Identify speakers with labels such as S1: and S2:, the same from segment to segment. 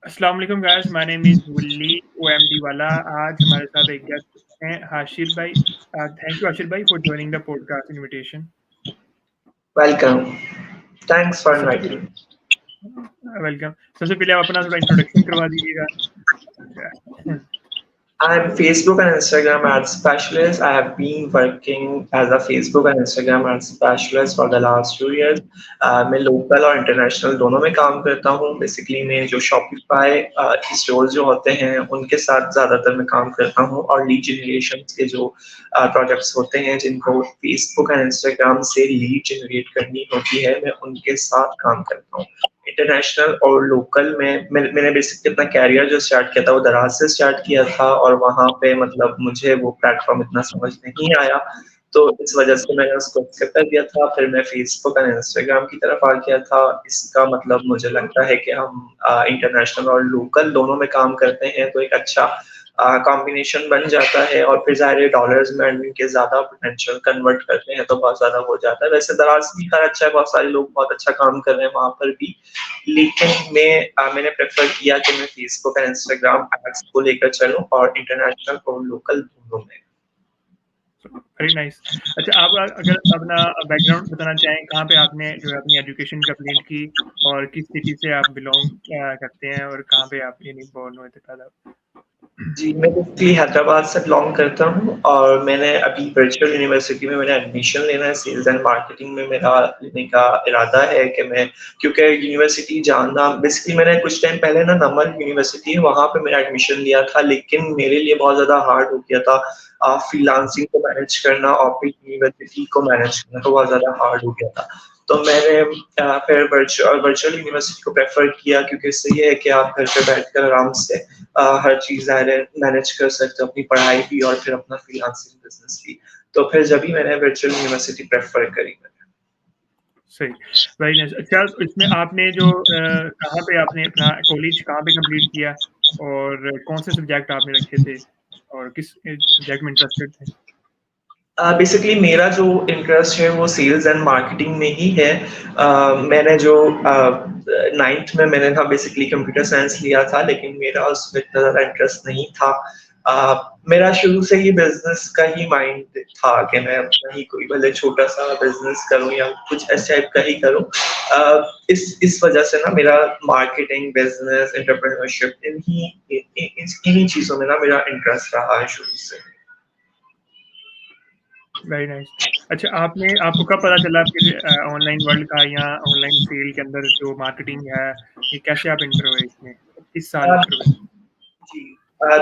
S1: अस्सलाम वालेकुम guys, my name is woolly ओएमडी वाला। आज हमारे साथ एक गेस्ट हैं हाशिर भाई। थैंक यू हाशिर भाई for joining the podcast invitation.
S2: Welcome. Thanks for
S1: सबसे
S2: inviting me.
S1: वेलकम। सबसे पहले आप अपना थोड़ा इंट्रोडक्शन करवा दीजिएगा। अच्छा।
S2: I'm Facebook and Instagram ad specialist. I have been working as a Facebook and Instagram ad specialist for the last 2 years. मैं लोकल और इंटरनेशनल दोनों में काम करता हूँ। बेसिकली मैं जो शॉपिफाई स्टोर जो होते हैं उनके साथ ज़्यादातर मैं काम करता हूँ और लीड जनरेशन के जो प्रोजेक्ट्स होते हैं जिनको फेसबुक एंड इंस्टाग्राम से लीड जनरेट करनी होती है, मैं उनके साथ काम करता हूँ। इंटरनेशनल और लोकल में मैंने बेसिकली अपना कैरियर जो स्टार्ट किया था वो दराज से स्टार्ट किया था और वहाँ पे मतलब मुझे वो प्लेटफॉर्म इतना समझ नहीं आया, तो इस वजह से मैंने उसको स्किप कर दिया था। फिर मैं फेसबुक और इंस्टाग्राम की तरफ आ गया था। इसका मतलब मुझे लगता है कि हम इंटरनेशनल और लोकल दोनों में काम करते हैं तो एक अच्छा कॉम्बिनेशन बन जाता है और फिर ज़ाहिर डॉलर्स में अर्निंग के ज़्यादा पोटेंशियल कन्वर्ट करते हैं तो बहुत ज़्यादा हो जाता है। वैसे दराज भी खैर अच्छा है, बहुत सारे लोग बहुत अच्छा काम कर रहे हैं वहाँ पर भी, लेकिन मैंने प्रेफर किया कि मैं फेसबुक एंड इंस्टाग्राम एड्स को लेकर चलूँ और इंटरनेशनल और लोकल दोनों में।
S1: Very nice. अच्छा, आप अगर अपना बैकग्राउंड बताना चाहें, कहाँ पे आपने जो है अपनी एजुकेशन कंप्लीट की और किस सिटी से आप बिलोंग करते हैं और कहाँ पे आप यानी बोर्न हुए थे पैदा?
S2: जी, मैं बेसिकली हैदराबाद से बिलॉन्ग करता हूँ और मैंने अभी वर्चुअल यूनिवर्सिटी में मैंने एडमिशन लेना है। सेल्स एंड मार्केटिंग में मेरा लेने का इरादा है कि मैं, क्योंकि यूनिवर्सिटी जाना बेसिकली मैंने कुछ टाइम पहले ना नमन यूनिवर्सिटी है वहाँ पे मैंने एडमिशन लिया था, लेकिन मेरे लिए बहुत ज़्यादा हार्ड हो गया था फ्रीलांसिंग को मैनेज करना और फिर यूनिवर्सिटी को मैनेज करना तो बहुत ज़्यादा हार्ड हो गया था। तो मैंने फिर वर्चुअल यूनिवर्सिटी को प्रेफर किया क्योंकि इससे ये है कि आप घर पे बैठकर आराम से हर चीज़ मैनेज कर सकते हो, अपनी पढ़ाई भी और फिर अपना फ्रीलांसिंग बिजनेस भी। तो फिर जब भी मैंने वर्चुअल यूनिवर्सिटी प्रेफर करी मैंने।
S1: सही, वेरी नाइस। अच्छा, तो इसमें आपने जो कहाँ पे आपने अपना कॉलेज कहाँ पे कंप्लीट किया और कौन से सब्जेक्ट आपने रखे थे और किस सब्जेक्ट में इंटरेस्टेड थे?
S2: बेसिकली मेरा जो इंटरेस्ट है वो सेल्स एंड मार्केटिंग में ही है। मैंने जो 9th में मैंने था बेसिकली कंप्यूटर साइंस लिया था, लेकिन मेरा उसमें इतना ज़्यादा इंटरेस्ट नहीं था। मेरा शुरू से ही बिज़नेस का ही माइंड था कि मैं अपना ही कोई भले छोटा-सा बिज़नेस करूँ या कुछ इस टाइप का ही करूँ। इस वजह से ना मेरा मार्केटिंग, बिज़नेस, एंटरप्रेन्योरशिप इन्हीं चीज़ों में ना मेरा इंटरेस्ट रहा है शुरू से।
S1: Very nice. अच्छा, आपको कब पता चला फिर ऑनलाइन वर्ल्ड का या ऑनलाइन सेल के अंदर जो मार्केटिंग है, ये कैसे आप एंटर हुए इसमें? किस साल
S2: अ,
S1: एंटर हुए?
S2: जी।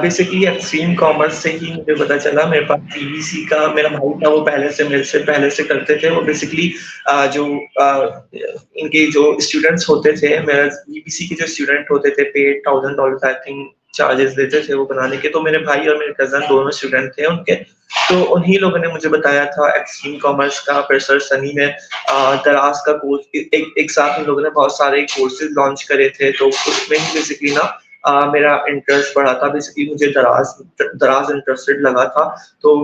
S2: बेसिकली एक्सट्रीम कॉमर्स से ही मुझे पता चला। मेरे पास पीवीसी का मेरा भाई था, वो मेरे से पहले से करते थे। वो बेसिकली जो इनके जो स्टूडेंट्स होते थे, मेरा पीवीसी के जो स्टूडेंट होते थे, पेड $1000 आई थिंक चार्जेस देते थे वो बनाने के। तो मेरे भाई और मेरे कज़न दोनों स्टूडेंट थे उनके। तो उन्हीं लोगों ने मुझे बताया था एक्सट्रीम कॉमर्स का। फिर सर सनी ने दराज का कोर्स एक साथ इन लोगों ने बहुत सारे कोर्सेज़ लॉन्च करे थे, तो उसमें ही बेसिकली ना मेरा इंटरेस्ट बढ़ा था। बेसिकली मुझे दराज इंटरेस्टेड लगा था, तो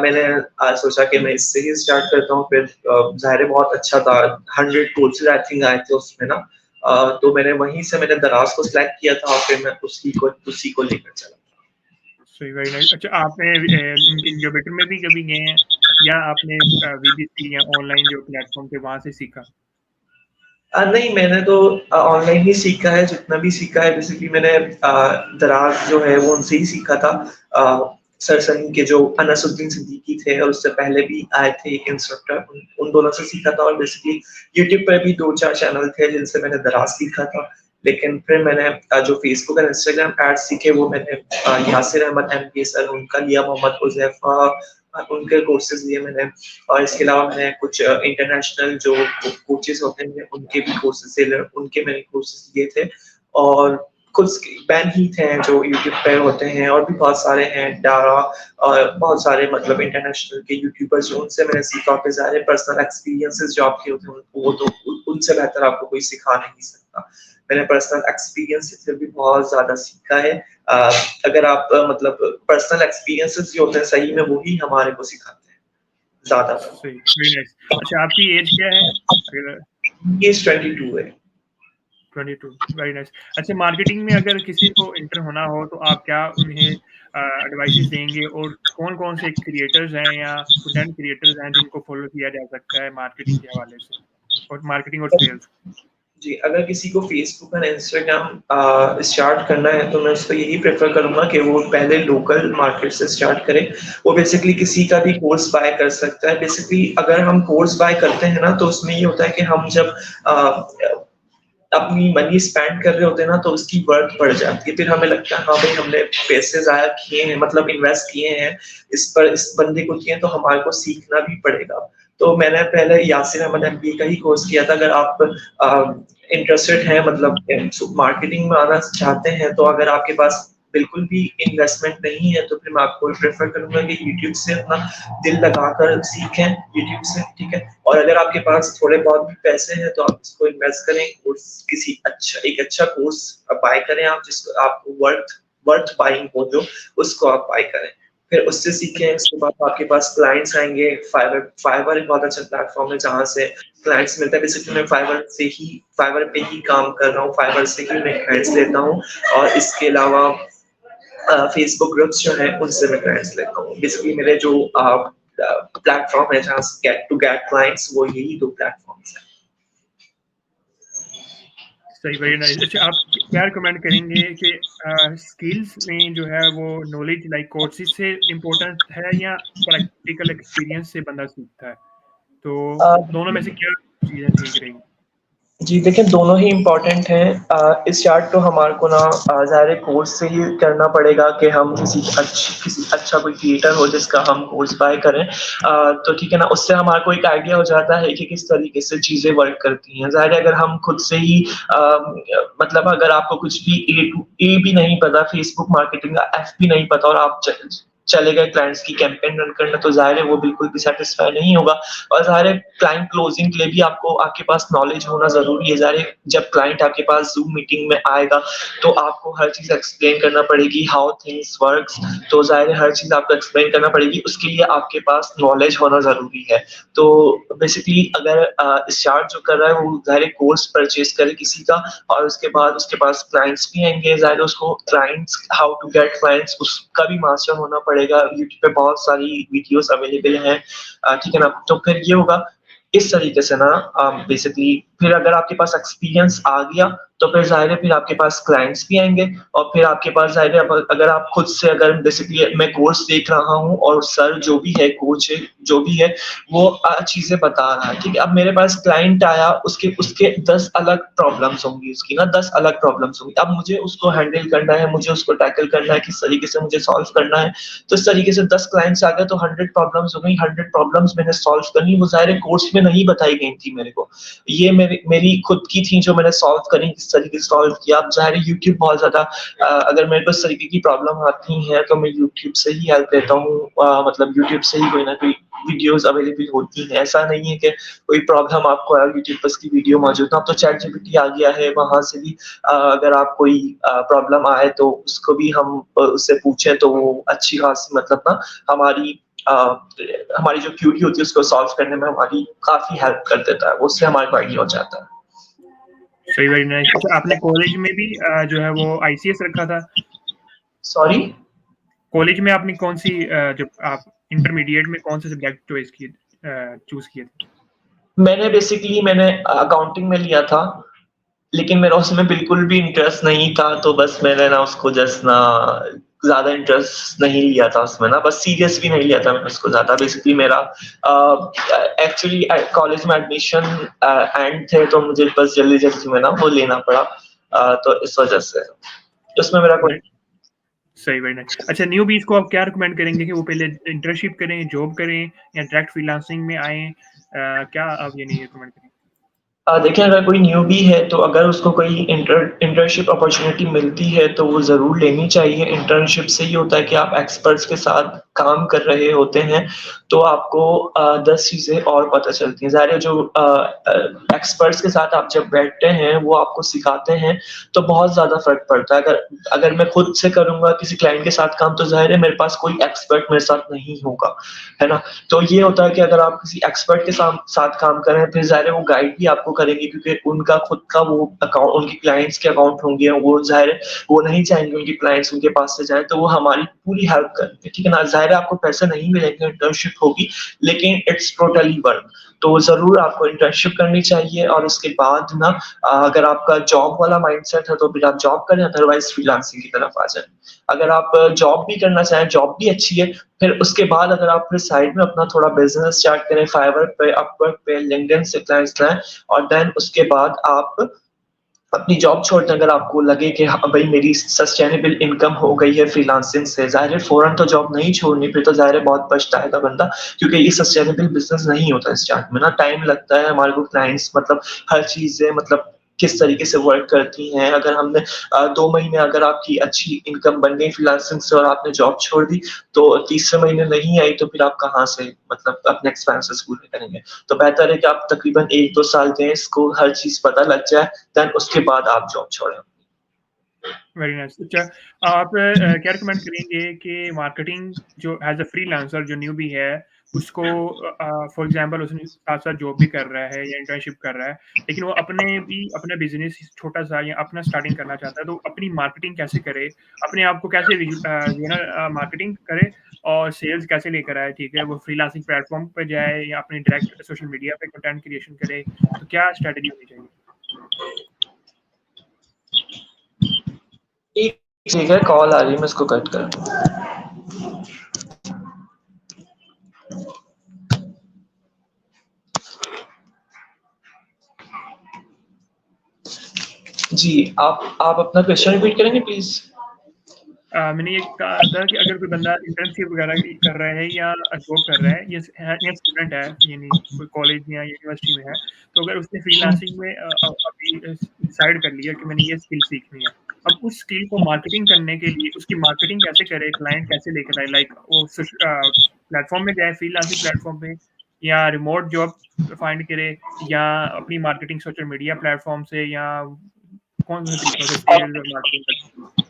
S2: मैंने सोचा कि मैं इससे ही स्टार्ट करता हूँ। फिर ज़ाहिर है बहुत अच्छा था, 100 कोर्सेज़ आई थिंक आए थे उसमें ना। तो मैंने दराज को सिलेक्ट किया था और फिर मैं उसी को लेकर चला।
S1: सही, वेरी नाइस। अच्छा, आपने उनके इनक्यूबेटर में भी कभी गए हैं या आपने वीबीसी या ऑनलाइन जो प्लेटफ़ॉर्म थे वहाँ से सीखा?
S2: नहीं, मैंने तो ऑनलाइन ही सीखा है, जितना भी सीखा है बेसिकली मैंने दराज जो है वो उनसे ही सीखा था। सर सनी के जो अनसुद्दीन सिद्दीकी थे और उससे पहले भी आए थे एक इंस्ट्रक्टर, उन दोनों से सीखा था। और बेसिकली यूट्यूब पर भी 2-4 चैनल थे जिनसे मैंने दराज सीखा था। लेकिन फिर मैंने जो फेसबुक और इंस्टाग्राम एड्स सीखे वो मैंने यासिर अहमद एमके सर उनका लिया, मोहम्मद हुज़ैफा उनके कोर्सेज़ लिए मैंने। और इसके अलावा मैंने कुछ इंटरनेशनल जो कोचेज़ होते हैं उनके भी कोर्सेज़ उनके मैंने कोर्सेज़ लिए थे। और कुछ बैन ही थे जो यूट्यूब पे होते हैं और भी बहुत सारे हैं, डारा और बहुत सारे मतलब इंटरनेशनल के यूट्यूबर्स जो उनसे मैंने सीखा। और फिर ज़ाहिर है पर्सनल एक्सपीरियंसेस जो आपके होते हैं वो तो उनसे बेहतर आपको कोई सिखा नहीं सकता। मैंने पर्सनल एक्सपीरियंस से भी बहुत ज़्यादा सीखा है। अगर आप मतलब पर्सनल एक्सपीरियंसेस जो होते हैं सही में वही हमारे को सिखाते हैं। ज़्यादा था।
S1: सही, वेरी नाइस। अच्छा आपकी एज क्या है? अगर
S2: एज 22 है।
S1: 22 वेरी नाइस। अच्छा मार्केटिंग में अगर किसी को एंटर होना हो तो आप क्या उन्हें एडवाइसेस देंगे और कौन-कौन से क्रिएटर्स हैं या कंटेंट क्रिएटर्स हैं जिनको फॉलो किया जा सकता है मार्केटिंग के हवाले से? और मार्केटिंग और सेल्स?
S2: जी, अगर किसी को फ़ेसबुक और इंस्टाग्राम स्टार्ट करना है तो मैं उसको यही प्रेफ़र करूँगा कि वो पहले लोकल मार्केट से स्टार्ट करे। वो बेसिकली किसी का भी कोर्स बाय कर सकता है। बेसिकली अगर हम कोर्स बाय करते हैं ना तो उसमें ये होता है कि हम जब अपनी मनी स्पेंड कर रहे होते हैं ना तो उसकी वर्थ बढ़ जाती है। फिर हमें लगता है हाँ भाई हमने पैसे ज़ाया किए हैं मतलब इन्वेस्ट किए हैं इस बंदे को किए हैं तो हमारे को सीखना भी पड़ेगा। तो मैंने पहले यासिर अहमद एमबीए का ही कोर्स किया था। अगर आप इंटरेस्टेड हैं मतलब मार्केटिंग में आना चाहते हैं तो अगर आपके पास बिल्कुल भी इन्वेस्टमेंट नहीं है तो फिर मैं आपको प्रेफ़र करूँगा कि यूट्यूब से अपना दिल लगाकर सीखें यूट्यूब से, ठीक है? और अगर आपके पास थोड़े बहुत भी पैसे हैं तो आप इसको इन्वेस्ट करें कोर्स किसी एक अच्छा कोर्स बाय करें आप जिसको आपको वर्थ वर्थ बाइंग हो जो उसको आप बाय करें। फिर उससे सीखें उसके बाद आपके पास क्लाइंट्स आएँगे। फाइवर एक बहुत अच्छा प्लेटफ़ॉर्म है जहाँ से क्लाइंट्स मिलते हैं। बेसिकली मैं फाइवर पे ही काम कर रहा हूँ, फाइवर से ही मैं क्लाइंट्स लेता हूँ और इसके अलावा फेसबुक ग्रुप्स जो हैं उनसे मैं क्लाइंट्स लेता हूँ। बेसिकली मेरे जो प्लेटफ़ॉर्म है जहाँ से गेट क्लाइंट्स वो यही 2 प्लेटफ़ॉर्म्स हैं।
S1: सही, वेरी नाइस। अच्छा आप क्या रिकमेंड करेंगे कि स्किल्स में जो है वो नॉलेज लाइक कोर्सेज़ से इम्पोर्टेंट है या प्रैक्टिकल एक्सपीरियंस से बंदा सीखता है? तो
S2: अ,
S1: दोनों में से क्या चीज़ें ठीक रहेंगी?
S2: जी, देखिए दोनों ही इम्पोर्टेंट हैं। स्टार्ट तो हमारे को ना ज़ाहिर है कोर्स से ही करना पड़ेगा कि हम किसी अच्छा कोई क्रिएटर हो जिसका हम कोर्स बाय करें। तो ठीक है ना, उससे हमारे को एक आइडिया हो जाता है कि किस तरीके से चीज़ें वर्क करती हैं। ज़ाहिर है अगर हम खुद से ही मतलब अगर आपको कुछ भी ए भी नहीं पता, फेसबुक मार्केटिंग का एफ भी नहीं पता और आप चले गए क्लाइंट्स की कैंपेन रन करने तो ज़ाहिर है वो बिल्कुल भी सैटिस्फाई नहीं होगा। और ज़ाहिर है क्लाइंट क्लोजिंग के लिए भी आपको आपके पास नॉलेज होना ज़रूरी है। ज़ाहिर है जब क्लाइंट आपके पास ज़ूम मीटिंग में आएगा, तो आपको हर चीज़ एक्सप्लेन करना पड़ेगी, हाउ थिंग्स वर्क्स। तो ज़ाहिर है हर चीज़ आपको एक्सप्लेन करना पड़ेगी, उसके लिए आपके पास नॉलेज होना ज़रूरी है। तो बेसिकली अगर स्टार्ट जो कर रहा है वो ज़ाहिर है कोर्स परचेज़ करे किसी का और उसके बाद उसके पास क्लाइंट्स भी आएँगे, ज़ाहिर है उसको clients how to get clients उसका भी मास्टर होना पड़ेगा। यूट्यूब पे बहुत सारी वीडियोज़ अवेलेबल हैं। ठीक है ना? तो फिर ये होगा इस तरीके से ना बेसिकली फिर अगर आपके पास एक्सपीरियंस आ गया, तो फिर ज़ाहिर है फिर आपके पास क्लाइंट्स भी आएँगे और फिर आपके पास ज़ाहिर है अब अगर आप खुद से अगर बेसिकली मैं कोर्स देख रहा हूँ और सर जो भी है, कोच है, जो भी है, वो चीज़ें बता रहा है, ठीक है? अब मेरे पास क्लाइंट आया, उसके उसके 10 अलग प्रॉब्लम्स होंगी उसकी ना 10 अलग प्रॉब्लम्स होंगी। अब मुझे उसको हैंडल करना है, मुझे उसको टैकल करना है, किस तरीके से मुझे सॉल्व करना है। तो इस तरीके से 10 क्लाइंट्स आ गए तो 100 प्रॉब्लम्स हो गई, 100 प्रॉब्लम्स मैंने सॉल्व करनी, वो ज़ाहिर है कोर्स में नहीं बताई गई थी मेरे को। ये मेरी खुद की थी जो मैंने सॉल्व करी, किस तरीके से सॉल्व किया। अब ज़ाहिर है यूट्यूब बहुत ज़्यादा अगर मेरे को इस तरीके की प्रॉब्लम आती है तो मैं यूट्यूब से ही हेल्प लेता हूँ। मतलब यूट्यूब से ही कोई ना कोई वीडियोज़ अवेलेबल होती हैं। ऐसा नहीं है कि कोई प्रॉब्लम आपको आया यूट्यूब पर उसकी वीडियो मौजूद है। अब तो चैटजीपीटी आ गया है, वहाँ से भी अगर आप कोई प्रॉब्लम आए तो उसको भी हम उससे पूछें तो वो अच्छी खासी मतलब ना हमारी अ, हमारी जो क्यूरी होती है उसको सॉल्व करने में हमारी काफ़ी हेल्प कर देता है। उससे हमारे को आइडिया हो जाता है।
S1: सही, वेरी नाइस। अच्छा आपने कॉलेज में भी जो है वो आईसीएस रखा था?
S2: सॉरी?
S1: कॉलेज में आपने कौन-सी जब आप इंटरमीडिएट में कौन-से सब्जेक्ट चूज़ किए थे?
S2: मैंने अकाउंटिंग में लिया था, लेकिन मेरा उसमें बिल्कुल भी इंटरेस्ट नहीं था, तो बस मैंने ना उसको जस्ट ना ज़्यादा इंटरेस्ट नहीं लिया था उसमें ना, बस सीरियस भी नहीं लिया था मैंने उसको ज़्यादा। बेसिकली मेरा एक्चुअली कॉलेज में एडमिशन एंड थे, तो मुझे बस जल्दी-जल्दी में ना वो लेना पड़ा। तो इस वजह से उसमें मेरा कोई
S1: नहीं, सही, वेरी नाइस। अच्छा न्यूबीज़ को आप क्या रिकमेंड करेंगे कि वो पहले इंटर्नशिप करें, जॉब करें या डायरेक्ट फ्रीलांसिंग में आएँ? क्या आप ये नहीं रिकमेंड करेंगे?
S2: देखिए अगर कोई न्यूबी है तो अगर उसको कोई इंटर्नशिप अपॉर्च्युनिटी मिलती है तो वो ज़रूर लेनी चाहिए। इंटर्नशिप से ये होता है कि आप एक्सपर्ट्स के साथ काम कर रहे होते हैं, तो आपको 10 चीज़ें और पता चलती हैं। ज़ाहिर है जो एक्सपर्ट्स के साथ आप जब बैठते हैं, वो आपको सिखाते हैं, तो बहुत ज़्यादा फ़र्क पड़ता है। अगर अगर मैं खुद से करूँगा किसी क्लाइंट के साथ काम, तो ज़ाहिर है मेरे पास कोई एक्सपर्ट मेरे साथ नहीं होगा, है ना? तो ये होता है कि अगर आप किसी एक्सपर्ट के साथ काम कर रहे हैं, फिर ज़ाहिर है वो गाइड भी आपको करेंगे क्योंकि उनका खुद का वो अकाउंट उनके क्लाइंट्स के अकाउंट होंगे, वो ज़ाहिर है वो नहीं चाहेंगे उनके क्लाइंट्स उनके पास से जाएँ, तो वो हमारी पूरी हेल्प करेंगे, ठीक है ना? ज़ाहिर है आपको पैसे नहीं मिलेंगे, इंटर्नशिप होगी, लेकिन इट्स टोटली वर्थ। तो ज़रूर आपको इंटर्नशिप करनी चाहिए और उसके बाद ना अगर आपका जॉब वाला माइंडसेट है, तो फिर आप जॉब करें, अदरवाइज़ फ्रीलांसिंग की तरफ आ जाएँ। अगर आप जॉब भी करना चाहें, जॉब भी अच्छी है, फिर उसके बाद अगर आप फिर साइड में अपना थोड़ा बिज़नेस स्टार्ट करें, फाइवर पे, अपवर्क पे, लिंक्डइन से क्लाइंट्स लाएँ और देन उसके बाद आप अपनी जॉब छोड़ दें अगर आपको लगे कि हाँ, भई मेरी सस्टेनेबल इनकम हो गई है फ्रीलांसिंग से। ज़ाहिर है फ़ौरन तो जॉब नहीं छोड़नी, फिर तो ज़ाहिर है बहुत पछताएगा बंदा क्योंकि ये सस्टेनेबल बिज़नेस नहीं होता स्टार्ट में ना, टाइम लगता है हमारे को क्लाइंट्स मतलब हर चीज़ें मतलब किस तरीके से वर्क करती हैं। अगर हमने 2 महीने अगर आपकी अच्छी इनकम बन गई फ्रीलांसिंग से और आपने जॉब छोड़ दी, तो तीसरे महीने नहीं आई तो फिर आप कहाँ से मतलब अपने एक्सपेंसेस पूरे करेंगे? तो बेहतर है कि आप तकरीबन 1-2 साल दें इसको, हर चीज़ पता लग जाए, देन उसके बाद आप जॉब छोड़ें।
S1: Very nice. अच्छा, आप क्या रिकमेंड करेंगे कि मार्केटिंग जो एज़ अ फ्रीलांसर जो न्यूबी है, उसको फॉर एग्ज़ाम्पल उसने साथ-साथ जॉब भी कर रहा है या इंटर्नशिप कर रहा है, लेकिन वो अपना बिज़नेस छोटा-सा या अपना स्टार्टिंग करना चाहता है, तो अपनी मार्केटिंग कैसे करे? अपने आप को कैसे मार्केटिंग करे और सेल्स कैसे लेकर आए, ठीक है? वो फ्रीलांसिंग प्लेटफ़ॉर्म पे जाए या अपनी डायरेक्ट सोशल मीडिया पे कंटेंट क्रिएशन करे, तो क्या स्ट्रैटेजी होनी चाहिए?
S2: ठीक ठीक है, कॉल आ रही है, मैं इसको कट कर दूँ। जी, आप अपना क्वेश्चन रिपीट करेंगे प्लीज़?
S1: मैंने ये कहा था कि अगर कोई बंदा इंटर्नशिप वगैरह कर रहा है या जॉब कर रहा है या स्टूडेंट है यानी कोई कॉलेज या यूनिवर्सिटी में है, तो अगर उसने फ्रीलांसिंग में अभी डिसाइड कर लिया कि मैंने ये स्किल सीखनी है। अब उस स्किल को मार्केटिंग करने के लिए उसकी मार्केटिंग कैसे करे, क्लाइंट कैसे लेकर आए? लाइक वो प्लेटफ़ॉर्म में जाए फ्रीलांसिंग प्लेटफ़ॉर्म पे या रिमोट जॉब फाइंड करे या अपनी मार्केटिंग सोशल मीडिया प्लेटफ़ॉर्म से या कौन-से तरीकों से सेल्स और मार्केटिंग कर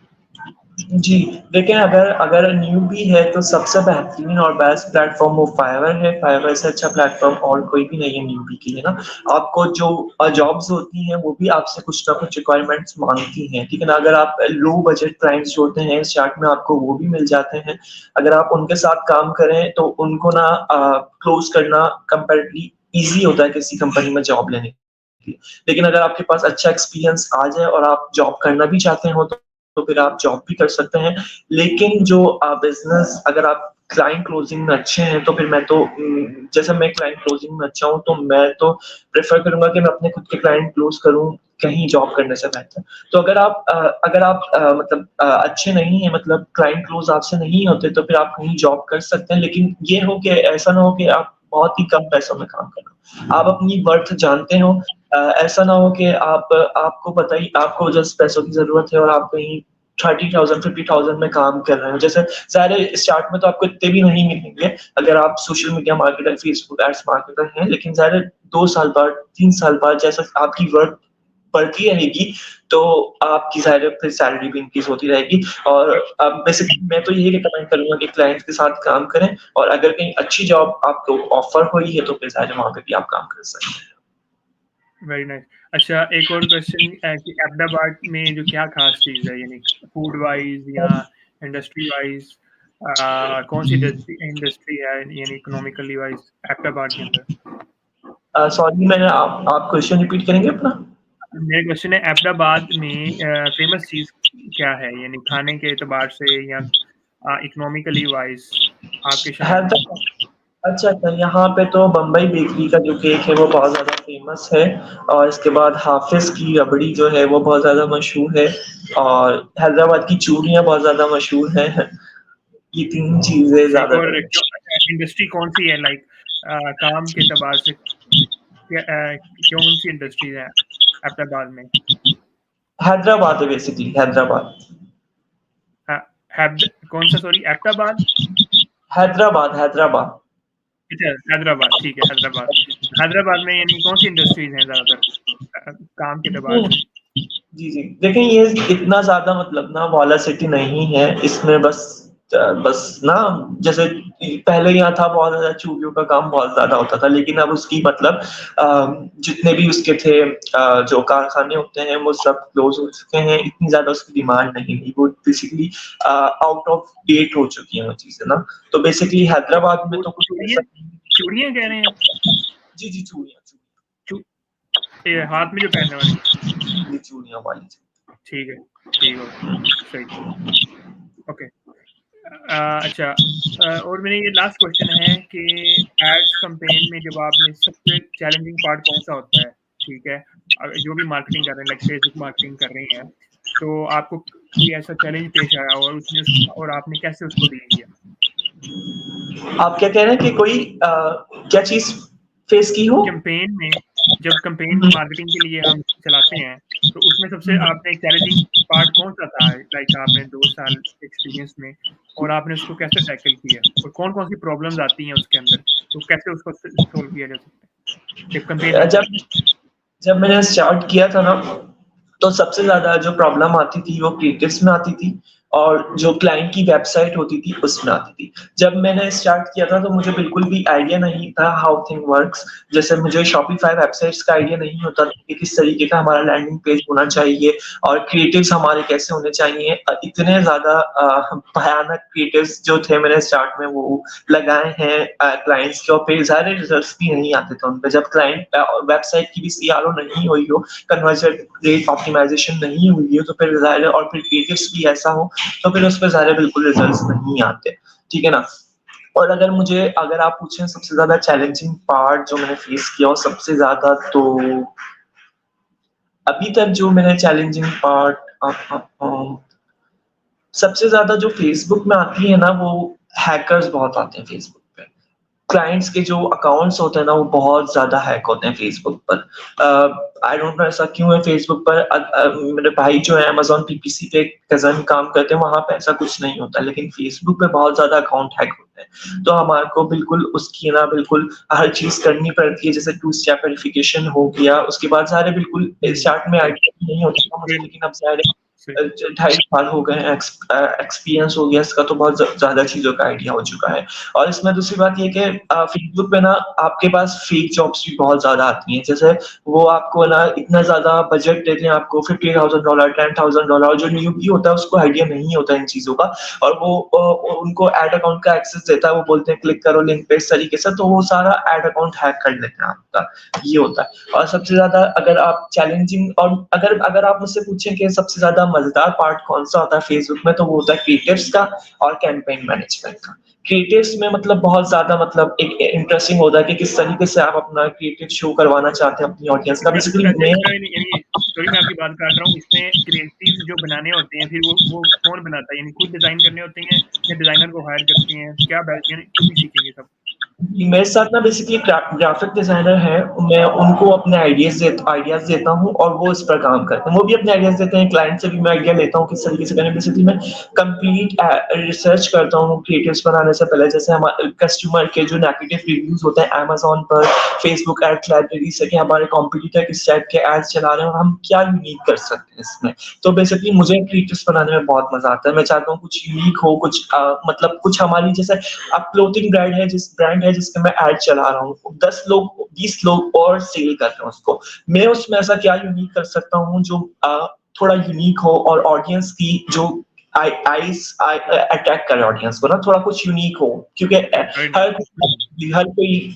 S2: जी, देखिए अगर अगर न्यूबी है तो सबसे बेहतरीन और बेस्ट प्लेटफ़ॉर्म वो फाइवर है, फाइवर से अच्छा प्लेटफ़ॉर्म और कोई भी नहीं है न्यूबी के लिए ना। आपको जो जॉब्स होती हैं वो भी आपसे कुछ ना कुछ रिक्वायरमेंट्स माँगती हैं, ठीक है ना? अगर आप लो बजट क्लाइंट्स जो होते हैं स्टार्ट में आपको वो भी मिल जाते हैं। अगर आप उनके साथ काम करें तो उनको ना क्लोज़ करना कंपैरेटिवली ईज़ी होता है किसी कंपनी में जॉब लेने के लिए। लेकिन अगर आपके पास अच्छा एक्सपीरियंस आ जाए और आप जॉब करना भी चाहते हो तो फिर आप जॉब भी कर सकते हैं। लेकिन जो बिज़नेस अगर आप क्लाइंट क्लोज़िंग में अच्छे हैं, तो फिर मैं तो जैसे मैं क्लाइंट क्लोज़िंग में अच्छा हूँ, तो मैं तो प्रेफ़र करूँगा कि मैं अपने खुद के क्लाइंट क्लोज़ करूँ, कहीं जॉब करने से बेहतर। तो अगर आप मतलब अच्छे नहीं हैं, मतलब क्लाइंट क्लोज़ आपसे नहीं होते, तो फिर आप कहीं जॉब कर सकते हैं। लेकिन ये हो कि ऐसा ना हो कि आप बहुत ही कम पैसों में काम कर रहे हो। आप अपनी वर्थ जानते हो ऐसा ना हो कि आपको पता ही आपको जस्ट पैसों की ज़रूरत है और आप कहीं 30,000 50,000 में काम कर रहे हो। जैसे सारे स्टार्ट में तो आपको इतने भी नहीं मिलेंगे, अगर आप social media marketer, Facebook ads marketer हैं, लेकिन ज़ाहिर है 2 साल बाद, 3 साल बाद जैसा आपकी वर्क बढ़ती रहेगी, तो आपकी ज़ाहिर है फिर सैलरी भी इंक्रीज़ होती रहेगी और बेसिकली मैं तो यही रिकमेंड करूँगा कि क्लाइंट्स के साथ काम करें और अगर कहीं अच्छी जॉब आपको ऑफ़र हुई है, तो फिर ज़ाहिर है वहाँ पे भी आप काम कर सकते हैं।
S1: Very nice. अच्छा, एक और क्वेश्चन कि अहमदाबाद में जो क्या ख़ास चीज़ है यानी फूड वाइज़ या इंडस्ट्री वाइज़ कौन-सी इंडस्ट्री है यानी इकोनॉमिकली वाइज़ अहमदाबाद के अंदर?
S2: सॉरी मैंने आप क्वेश्चन रिपीट करेंगे अपना?
S1: मेरा क्वेश्चन है अहमदाबाद में फ़ेमस चीज़ क्या है? यानी खाने के एतबार से या इकोनॉमिकली वाइज़ आपके शहर में?
S2: हैदराबाद अच्छा, अच्छा, यहाँ पे तो बम्बई बेकरी का जो केक है वो बहुत ज़्यादा फ़ेमस है और इसके बाद हाफ़िज़ की रबड़ी जो है वो बहुत ज़्यादा मशहूर है और हैदराबाद की चूड़ियाँ बहुत ज़्यादा मशहूर हैं। ये 3 चीज़ें
S1: अच्छा, एक और
S2: ज़्यादातर
S1: इंडस्ट्री कौन-सी है लाइक काम के एतबार से? कौन-सी इंडस्ट्रीज़ हैं अहमदाबाद में?
S2: हैदराबाद है बेसिकली, हैदराबाद।
S1: हाँ, कौन-सा सॉरी अहमदाबाद?
S2: हैदराबाद, हैदराबाद।
S1: अच्छा, हैदराबाद, ठीक है हैदराबाद। हैदराबाद में यानी कौन-सी इंडस्ट्रीज़ हैं ज़्यादातर काम के एतबार से?
S2: जी, जी। देखिए ये इतना ज़्यादा मतलब ना वॉलासिटी नहीं है, इसमें बस ना जैसे पहले यहाँ था बहुत ज़्यादा चूड़ियों का काम बहुत ज़्यादा होता था, लेकिन अब उसकी मतलब जितने भी उसके थे जो कारखाने होते हैं वो सब क्लोज़ हो चुके हैं, इतनी ज़्यादा उसकी डिमांड नहीं रही, वो बेसिकली आउट ऑफ डेट हो चुकी हैं वो चीज़ें ना। तो बेसिकली हैदराबाद में
S1: वो
S2: तो कुछ
S1: चूड़ियाँ
S2: ऐसा
S1: चूड़ियाँ कह रहे हैं?
S2: जी, जी, चूड़ियाँ,
S1: चू ये हाथ में जो पहनने वाली?
S2: जी, चूड़ियाँ वाली।
S1: ठीक है, ठीक हो सही, ओके। अच्छा और मेरा ये लास्ट क्वेश्चन है कि एड्स कैम्पेन में जब आपने सबसे चैलेंजिंग पार्ट कौन-सा होता है? ठीक है, जो भी मार्केटिंग कर रहे हैं लाइक फेसबुक मार्केटिंग कर रही हैं, तो आपको कोई ऐसा चैलेंज पेश आया हो और आपने कैसे उसको डील किया?
S2: आप क्या कह रहे हैं कि कोई क्या चीज़ फेस की हो?
S1: कैम्पेन में जब कैम्पेन
S2: हुँ,
S1: मार्केटिंग के लिए हम चलाते हैं, तो उसमें सबसे
S2: हुँ।
S1: आपने चैलेंजिंग पार्ट कौन-सा था? लाइक आपने 2 साल एक्सपीरियंस में और आपने उसको कैसे टैकल किया? और कौन-कौन सी प्रॉब्लम्स आती हैं उसके अंदर? तो कैसे उसको सॉल्व किया जा सकता है? जब कैम्पेन चल
S2: जब
S1: रही है?
S2: जब मैंने स्टार्ट किया था ना, तो सबसे ज़्यादा जो प्रॉब्लम आती थी वो क्रिएटिव्स में आती थी और जो क्लाइंट की वेबसाइट होती थी उसमें आती थी। जब मैंने स्टार्ट किया था तो मुझे बिल्कुल भी आइडिया नहीं था हाउ थिंग वर्क्स। जैसे मुझे शॉपिफाई वेबसाइट्स का आइडिया नहीं होता था कि किस तरीके का हमारा लैंडिंग पेज होना चाहिए और क्रिएटिव्स हमारे कैसे होने चाहिए। इतने ज़्यादा भयानक क्रिएटिव्स जो थे मैंने स्टार्ट में वो लगाए हैं क्लाइंट्स के और फिर ज़्यादा रिजल्ट्स भी नहीं आते थे उन पे। जब क्लाइंट वेबसाइट की भी सीआरओ नहीं हुई हो, कन्वर्जन रेट ऑप्टिमाइज़ेशन नहीं हुई है, तो फिर ज़ाहिर है और फिर क्रिएटिव्स भी ऐसा हो, तो फिर उसपे ज़ाहिर है बिल्कुल रिजल्ट्स नहीं आते। ठीक है ना? और अगर आप पूछें सबसे ज़्यादा चैलेंजिंग पार्ट जो मैंने फेस किया हो सबसे ज़्यादा तो अभी तक जो मैंने चैलेंजिंग पार्ट सबसे ज़्यादा जो फ़ेसबुक में आती है ना वो हैकर्स बहुत आते हैं फ़ेसबुक पे। क्लाइंट्स के जो अकाउंट्स होते हैं ना, वो बहुत ज़्यादा हैक होते हैं फ़ेसबुक पर। आई डोंट नो ऐसा क्यों है फ़ेसबुक पर मेरे भाई जो है अमेज़न पीपीसी पे कज़न काम करते हैं, वहाँ पे ऐसा कुछ नहीं होता, लेकिन फ़ेसबुक पे बहुत ज़्यादा अकाउंट हैक होते हैं। तो हमारे को बिल्कुल उसकी ना बिल्कुल हर चीज़ करनी पड़ती है, जैसे टू स्टेप वेरिफ़िकेशन हो गया, उसके बाद सारे बिल्कुल
S1: हुँ,
S2: स्टार्ट में
S1: सही,
S2: आइडिया भी नहीं होता था मुझे,
S1: सही,
S2: लेकिन अब ज़ाहिर है
S1: सही।
S2: 2.5 साल हो गए हैं एक्सपीरियंस हो गया इसका तो बहुत ज़्यादा चीज़ों का आइडिया हो चुका है। और इसमें दूसरी बात ये है कि फ़ेसबुक पे ना आपके पास फेक जॉब्स भी बहुत ज़्यादा आती हैं। जैसे वो आपको ना इतना ज़्यादा बजट देते हैं आपको $50,000 $10,000 और जो न्यूबी होता है उसको आइडिया नहीं होता इन चीज़ों का और वो उनको ऐड अकाउंट का एक्सेस देता है, वो बोलते हैं क्लिक करो लिंक पे इस तरीके से, तो वो सारा ऐड अकाउंट हैक कर लेते हैं आपका, ये होता है। और सबसे ज़्यादा अगर आप चैलेंजिंग और अगर अगर आप मुझसे पूछें कि सबसे ज़्यादा मज़ेदार पार्ट कौन-सा होता है फ़ेसबुक में, तो वो होता है क्रिएटिव्स का और कैंपेन मैनेजमेंट का। क्रिएटिव्स में मतलब बहुत ज़्यादा मतलब एक इंटरेस्टिंग होता है कि किस तरीके से आप अपना क्रिएटिव शो करवाना चाहते हैं अपनी ऑडियंस का। बेसिकली
S1: वैसे
S2: मैं
S1: इसका यानी सॉरी मैं आपकी बात काट रहा हूँ, इसमें क्रिएटिव्स जो बनाने होते हैं, फिर वो कौन बनाता है? यानी खुद डिज़ाइन करने होते हैं या डिज़ाइनर को हायर करती हैं? क्या यानी खुद ही सीखेंगे सब?
S2: मेरे साथ ना बेसिकली ग्राफिक डिज़ाइनर हैं, मैं उनको अपने आइडियाज़ देता हूँ और वो इस पर काम करते हैं। वो भी अपने आइडियाज़ देते हैं, क्लाइंट से भी मैं आइडिया लेता हूँ किस तरीके से करें। बेसिकली मैं कंप्लीट रिसर्च करता हूँ क्रिएटिव्स बनाने से पहले। जैसे कस्टमर के जो नेगेटिव रिव्यूज़ होते हैं अमेज़न पर, फेसबुक एड्स लाइब्रेरी से कि हमारे कॉम्पिटिटर किस टाइप के एड्स चला रहे हैं और हम क्या यूनिक कर सकते हैं इसमें। तो बेसिकली मुझे क्रिएटिव्स बनाने में बहुत मज़ा आता है। मैं चाहता हूँ कुछ यूनिक हो, कुछ मतलब कुछ हमारी जैसे अब क्लोथिंग ब्रांड है जिसपे मैं ऐड चला रहा हूँ, 10 लोग 20 लोग और सेल कर रहे हैं उसको। मैं उसमें ऐसा क्या यूनिक कर सकता हूँ जो थोड़ा यूनिक हो और ऑडियंस की जो अट्रैक्ट करे ऑडियंस को ना, थोड़ा कुछ यूनिक हो क्योंकि
S1: वेरी नाइस।
S2: हर हर कोई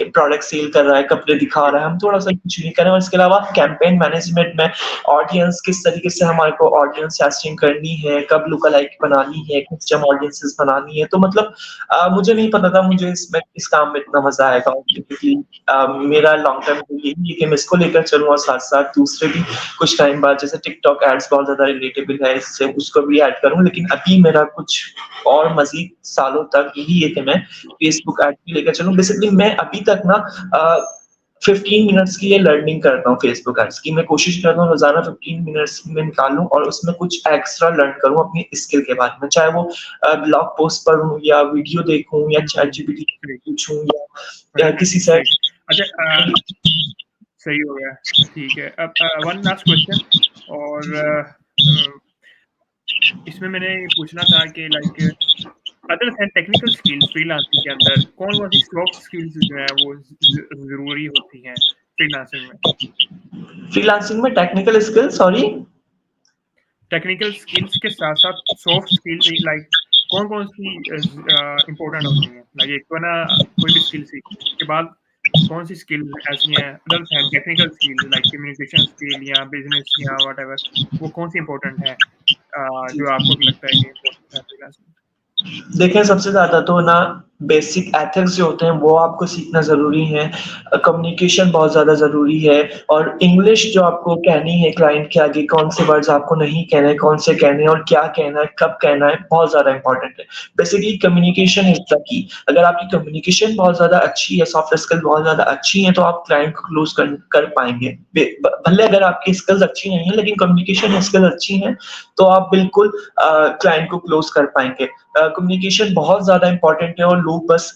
S2: प्रोडक्ट सेल कर रहा है, कपड़े दिखा रहा है, हम थोड़ा-सा कुछ यूनिक करें और इसके अलावा कैंपेन मैनेजमेंट में ऑडियंस किस तरीके से हमारे को ऑडियंस कास्टिंग करनी है, कब लुक अलाइक बनानी है, कस्टम ऑडियंसेस बनानी है। तो मतलब मुझे नहीं पता था मुझे इस काम में इतना मज़ा आएगा क्योंकि मेरा लॉन्ग टर्म गोल यही है कि मैं इसको लेकर चलूँ और साथ-साथ दूसरे भी कुछ टाइम बाद जैसे टिकटॉक एड्स बहुत ज़्यादा रिलेटेबल है इससे उसको भी ऐड करूँ। लेकिन अभी मेरा कुछ और मज़ीद सालों तक यही है कि मैं फेसबुक एड भी लेकर चलूँ। बेसिकली मैं अभी तक ना 15 मिनट्स की ये लर्निंग करता हूँ फेसबुक एड्स की। मैं कोशिश करता हूँ रोज़ाना 15 मिनट्स में निकालूँ और उसमें कुछ एक्स्ट्रा लर्न करूँ अपनी स्किल के बारे में। चाहे वो ब्लॉग पोस्ट पढूँ या वीडियो देखूँ या
S1: बिल्कुल,
S2: चैटजीपीटी
S1: ग्रेट,
S2: पूछूँ या
S1: वेरी नाइस,
S2: किसी से
S1: ग्रेट। अच्छा सही हो गया, ठीक है। अब वन लास्ट क्वेश्चन और इसमें मैंने ये पूछना था कि like other than technical skills freelancing के अंदर कौन-कौन सी सॉफ्ट स्किल्स जो है वो ज़रूरी होती हैं फ्रीलांसिंग में?
S2: फ्रीलांसिंग में technical skill sorry?
S1: Technical skills के साथ-साथ सॉफ्ट स्किल्स लाइक कौन-कौन सी इम्पोर्टेंट होती हैं? लाइक एक तो ना कोई भी स्किल सीखने के बाद कौन-सी स्किल्स ऐसी हैं other than technical skills like communication skill या बिज़नेस या व्हाटएवर वो कौन-सी इम्पोर्टेंट है जो आपको लगता है कि इम्पोर्टेंट है फ्रीलांसिंग में?
S2: देखिए, सबसे ज़्यादा तो ना बेसिक एथिक्स जो होते हैं वो आपको सीखना ज़रूरी है। कम्युनिकेशन बहुत ज़्यादा ज़रूरी है और इंग्लिश जो आपको कहनी है क्लाइंट के आगे, कौन से वर्ड्स आपको नहीं कहने हैं, कौन से कहने हैं और क्या कहना है, कब कहना है, बहुत ज़्यादा इम्पोर्टेंट है। Basically communication is the key. अगर आपकी कम्युनिकेशन बहुत ज़्यादा अच्छी है, सॉफ्ट स्किल बहुत ज़्यादा अच्छी है, तो आप क्लाइंट को क्लोज़ कर पाएँगे। भले अगर आपकी स्किल्स अच्छी नहीं है, लेकिन कम्युनिकेशन स्किल्स अच्छी हैं, तो आप बिल्कुल क्लाइंट को क्लोज़ कर पाएँगे। कम्युनिकेशन बहुत ज़्यादा इम्पोर्टेंट है और लोग बस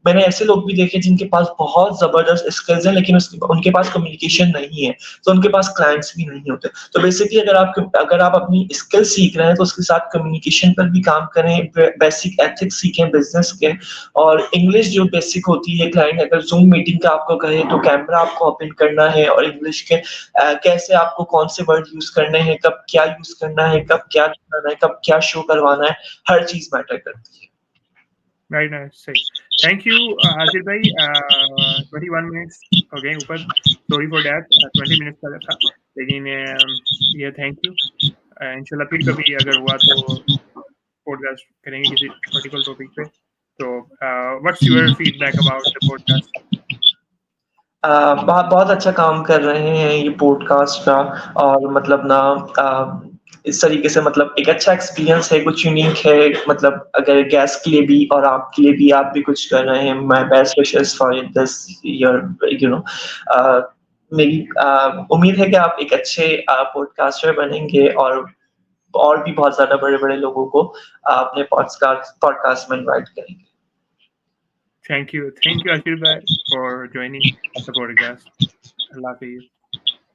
S2: मैंने ऐसे लोग भी देखे जिनके पास बहुत ज़बरदस्त स्किल्स हैं लेकिन उनके पास कम्युनिकेशन नहीं है, तो उनके पास क्लाइंट्स भी नहीं होते। तो बेसिकली अगर आप अपनी स्किल सीख रहे हैं तो उसके साथ कम्युनिकेशन पर भी काम करें, बेसिक एथिक्स सीखें बिज़नेस के और इंग्लिश जो बेसिक होती है क्लाइंट अगर ज़ूम मीटिंग का आपको कहे तो कैमरा आपको ओपन करना है और इंग्लिश के कैसे आपको कौन से वर्ड यूज़ करने हैं, कब क्या यूज़ करना है, कब क्या दिखाना है, कब क्या शो करवाना है, हर चीज़ मैटर करती है।
S1: वेरी नाइस, सही। थैंक यू हाशिर भाई 21 मिनट्स हो गए ऊपर, सॉरी फॉर दैट 20 मिनट्स का था, लेकिन ये थैंक यू। इंशाल्लाह फिर कभी अगर हुआ तो पॉडकास्ट करेंगे किसी पर्टिकुलर टॉपिक पे। तो what's your feedback about the podcast?
S2: बहुत अच्छा काम कर रहे हैं ये पॉडकास्ट का और मतलब ना इस तरीके से मतलब एक अच्छा एक्सपीरियंस है, कुछ यूनिक है मतलब अगर गेस्ट के लिए भी और आपके लिए भी आप भी कुछ कर रहे हैं, my best wishes for this year you know मेरी उम्मीद है कि आप एक अच्छे पॉडकास्टर बनेंगे और भी बहुत ज़्यादा बड़े-बड़े लोगों को अपने पॉडकास्ट में इनवाइट करेंगे।
S1: थैंक यू हाशिर भाई फॉर जॉइनिंग द पॉडकास्ट। अल्लाह हाफ़िज़।